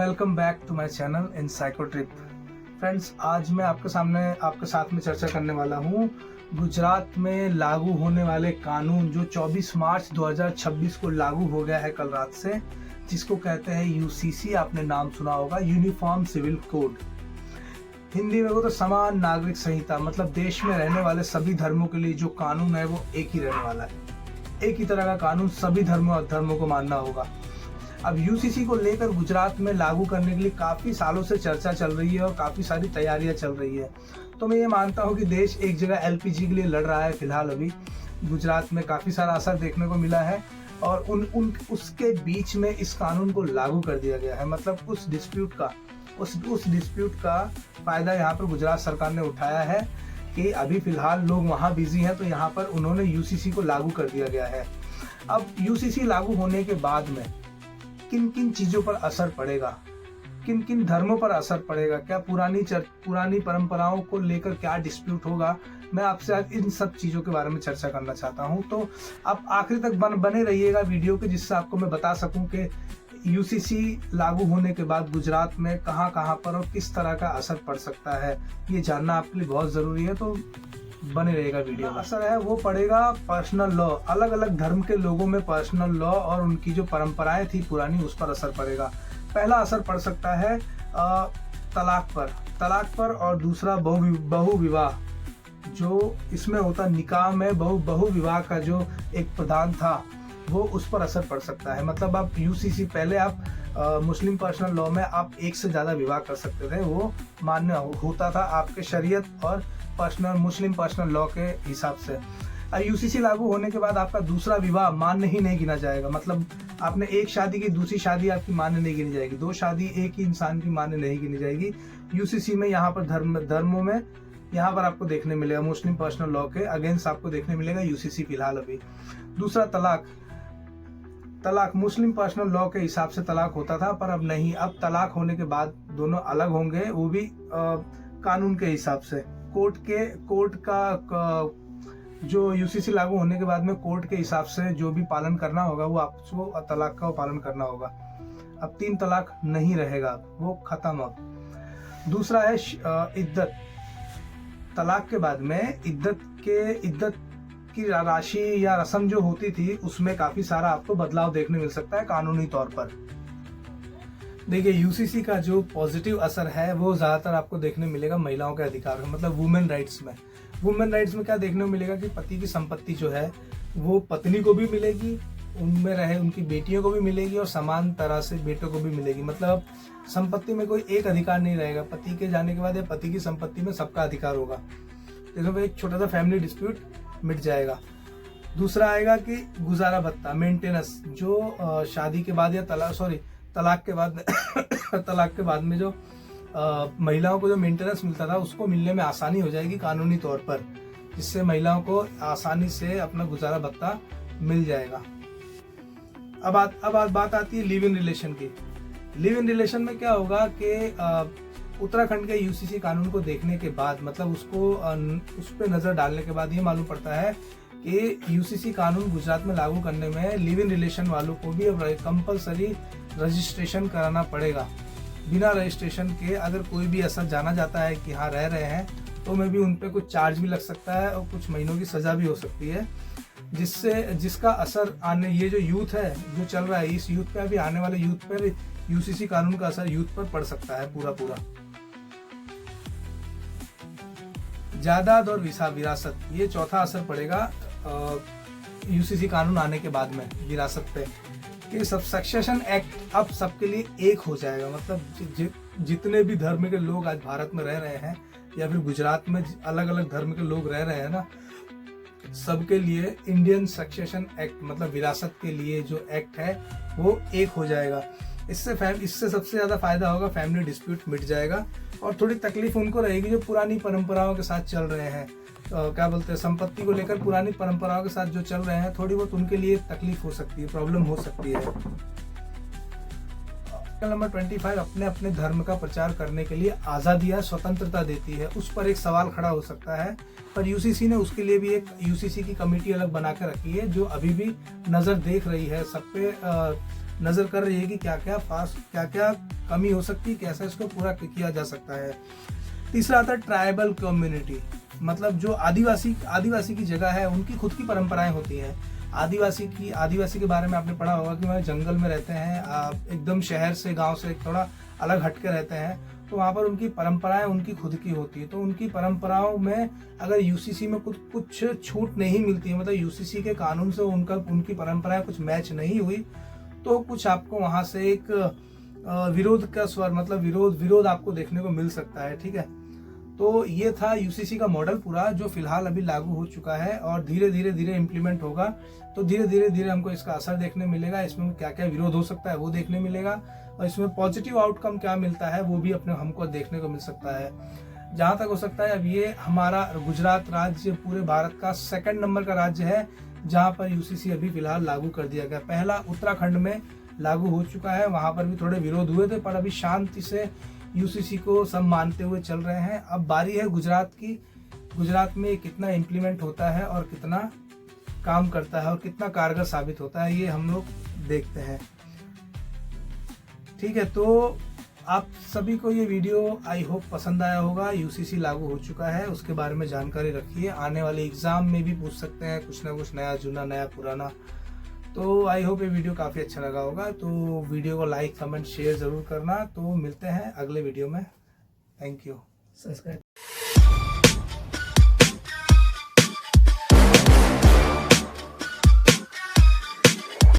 Welcome back to my channel इनसाइको trip. Friends, आज मैं आपके साथ में चर्चा करने वाला हूँ गुजरात में लागू होने वाले कानून जो 24 मार्च 2026 को लागू हो गया है कल रात से, जिसको कहते हैं यूसीसी। आपने नाम सुना होगा, यूनिफॉर्म सिविल कोड। हिंदी में वो तो समान नागरिक संहिता, मतलब देश में रहने वाले सभी धर्मों के लिए जो कानून है वो एक ही रहने वाला है। एक ही तरह का कानून सभी धर्मों और धर्मों को मानना होगा। अब यूसीसी को लेकर गुजरात में लागू करने के लिए काफ़ी सालों से चर्चा चल रही है और काफ़ी सारी तैयारियां चल रही है। तो मैं ये मानता हूँ कि देश एक जगह एलपीजी के लिए लड़ रहा है। फिलहाल अभी गुजरात में काफ़ी सारा असर देखने को मिला है और उसके बीच में इस कानून को लागू कर दिया गया है। मतलब उस डिस्प्यूट का फ़ायदा यहाँ पर गुजरात सरकार ने उठाया है कि अभी फ़िलहाल लोग वहाँ बिजी हैं, तो यहाँ पर उन्होंने यूसीसी को लागू कर दिया गया है। अब यूसीसी लागू होने के बाद में किन किन चीज़ों पर असर पड़ेगा, किन किन धर्मों पर असर पड़ेगा, क्या पुरानी परंपराओं को लेकर क्या डिस्प्यूट होगा, मैं आपसे आज इन सब चीज़ों के बारे में चर्चा करना चाहता हूं। तो आप आखिरी तक बने रहिएगा वीडियो के, जिससे आपको मैं बता सकूं कि यूसीसी लागू होने के बाद गुजरात में कहां पर और किस तरह का असर पड़ सकता है। ये जानना आपके लिए बहुत ज़रूरी है, तो बने रहेगा वीडियो में। असर है वो पड़ेगा पर्सनल लॉ, अलग अलग धर्म के लोगों में पर्सनल लॉ और उनकी जो परंपराएं थी पुरानी, उस पर असर पड़ेगा। पहला असर पड़ सकता है तलाक पर और दूसरा बहु विवाह। जो इसमें होता निकाह में बहु विवाह का जो एक प्रधान था, वो उस पर असर पड़ सकता है। मतलब आप यूसीसी पहले आप मुस्लिम पर्सनल लॉ में आप एक से ज़्यादा विवाह कर सकते थे, वो मान्य होता था आपके शरीयत और मुस्लिम पर्सनल लॉ के हिसाब से। यूसीसी लागू होने के बाद आपका दूसरा विवाह मान्य ही नहीं गिना जाएगा। मतलब आपने एक शादी की, दूसरी शादी आपकी मान्य नहीं गिनी जाएगी। दो शादी एक ही इंसान की मान्य नहीं गिनी जाएगी यूसीसी में। यहाँ पर धर्मों में यहाँ पर आपको देखने मिलेगा मुस्लिम पर्सनल लॉ के अगेंस्ट आपको देखने मिलेगा यूसीसी फिलहाल अभी। दूसरा तलाक मुस्लिम पर्सनल लॉ के हिसाब से तलाक होता था, पर अब नहीं। अब तलाक होने के बाद दोनों अलग होंगे, वो भी कानून के हिसाब से। कोर्ट का जो यूसीसी लागू होने के बाद में कोर्ट के हिसाब से जो भी पालन करना होगा, वो आपको तलाक का पालन करना होगा। अब 3 तलाक नहीं रहेगा, वो खत्म। अब दूसरा है इद्दत। तलाक के बाद में इद्दत की राशि या रस्म जो होती थी, उसमें काफी सारा आपको बदलाव देखने मिल सकता है कानूनी तौर पर। देखिए, यूसीसी का जो पॉजिटिव असर है वो ज्यादातर आपको देखने मिलेगा महिलाओं के अधिकार में, मतलब वुमेन राइट्स में। वुमेन राइट्स में क्या देखने को मिलेगा कि पति की संपत्ति जो है वो पत्नी को भी मिलेगी, उनमें रहे उनकी बेटियों को भी मिलेगी और समान तरह से बेटों को भी मिलेगी। मतलब संपत्ति में कोई एक अधिकार नहीं रहेगा। पति के जाने के बाद या पति की संपत्ति में सबका अधिकार होगा। देखो, एक छोटा सा फैमिली डिस्प्यूट मिट जाएगा। दूसरा आएगा कि गुजारा भत्ता, मेंटेनेंस, जो शादी के बाद या तलाक के बाद में जो महिलाओं को जो मेंटेनेंस मिलता था, उसको मिलने में आसानी हो जाएगी कानूनी तौर पर, जिससे महिलाओं को आसानी से अपना गुजारा भत्ता मिल जाएगा। अब बात आती है लिव इन रिलेशन की। लिव इन रिलेशन में क्या होगा कि उत्तराखंड के यूसीसी कानून को देखने के बाद, मतलब उस पर नजर डालने के बाद ये मालूम पड़ता है कि यूसीसी कानून गुजरात में लागू करने में लिव इन रिलेशन वालों को भी अब कंपलसरी रजिस्ट्रेशन कराना पड़ेगा। बिना रजिस्ट्रेशन के अगर कोई भी ऐसा जाना जाता है कि हाँ रह रहे हैं, तो में भी उन पे कुछ चार्ज भी लग सकता है और कुछ महीनों की सजा भी हो सकती है, जिसका असर ये जो यूथ है जो चल रहा है, इस यूथ पे अभी आने वाले यूथ पर यूसीसी कानून का असर यूथ पर पड़ सकता है पूरा। जायदाद और विरासत, ये चौथा असर पड़ेगा यूसीसी कानून आने के बाद में विरासत पे, कि सब्सेक्शन एक्ट अब सबके लिए एक हो जाएगा। मतलब जितने भी धर्म के लोग आज भारत में रह रहे हैं या फिर गुजरात में अलग अलग धर्म के लोग रह रहे हैं ना, सबके लिए इंडियन सक्सेशन एक्ट, मतलब विरासत के लिए जो एक्ट है वो एक हो जाएगा। इससे सबसे ज्यादा फायदा होगा, फैमिली डिस्प्यूट मिट जाएगा और थोड़ी तकलीफ उनको रहेगी जो पुरानी परंपराओं के साथ चल रहे हैं। क्या बोलते हैं, संपत्ति को लेकर पुरानी परंपराओं के साथ जो चल रहे हैं, थोड़ी बहुत उनके लिए तकलीफ हो सकती है, प्रॉब्लम हो सकती है। नंबर 25 अपने धर्म का प्रचार करने के लिए आज़ादी या स्वतंत्रता देती है। उस पर एक सवाल खड़ा हो सकता है, पर यूसीसी ने उसके लिए भी एक यूसीसी की कमेटी अलग बना के रखी है, जो अभी भी नज़र देख रही है सब पे नज़र कर रही है कि क्या क्या कमी हो सकती है, कैसे इसको पूरा किया जा सकता है। तीसरा आता है ट्राइबल कम्युनिटी, मतलब जो आदिवासी की जगह है, उनकी खुद की परंपराएं होती हैं। आदिवासी के बारे में आपने पढ़ा होगा कि वह जंगल में रहते हैं, एकदम शहर से, गांव से थोड़ा अलग हट के रहते हैं, तो वहाँ पर उनकी परंपराएं उनकी खुद की होती है। तो उनकी परंपराओं में अगर यूसीसी में कुछ छूट नहीं मिलती है, मतलब यूसीसी के कानून से उनकी परंपराएं कुछ मैच नहीं हुई, तो कुछ आपको वहाँ से एक विरोध का स्वर, मतलब विरोध आपको देखने को मिल सकता है। ठीक है, तो ये था यूसीसी का मॉडल पूरा, जो फिलहाल अभी लागू हो चुका है और धीरे धीरे इम्प्लीमेंट होगा। तो धीरे धीरे हमको इसका असर देखने मिलेगा, इसमें क्या क्या विरोध हो सकता है वो देखने मिलेगा, और इसमें पॉजिटिव आउटकम क्या मिलता है वो भी हमको देखने को मिल सकता है। जहाँ तक हो सकता है, अब ये हमारा गुजरात राज्य पूरे भारत का 2nd नंबर का राज्य है जहाँ पर यूसीसी अभी फिलहाल लागू कर दिया गया। पहला उत्तराखंड में लागू हो चुका है, वहाँ पर भी थोड़े विरोध हुए थे, पर अभी शांति से यूसीसी को सब मानते हुए चल रहे हैं। अब बारी है गुजरात की। गुजरात में कितना इम्प्लीमेंट होता है और कितना काम करता है और कितना कारगर साबित होता है, ये हम लोग देखते हैं। ठीक है, तो आप सभी को ये वीडियो आई होप पसंद आया होगा। यूसीसी लागू हो चुका है, उसके बारे में जानकारी रखिए, आने वाले एग्जाम में भी पूछ सकते हैं कुछ ना कुछ, नया जुना नया पुराना। तो आई होप ये वीडियो काफ़ी अच्छा लगा होगा। तो वीडियो को लाइक कमेंट शेयर ज़रूर करना। तो मिलते हैं अगले वीडियो में। Thank you. सब्सक्राइब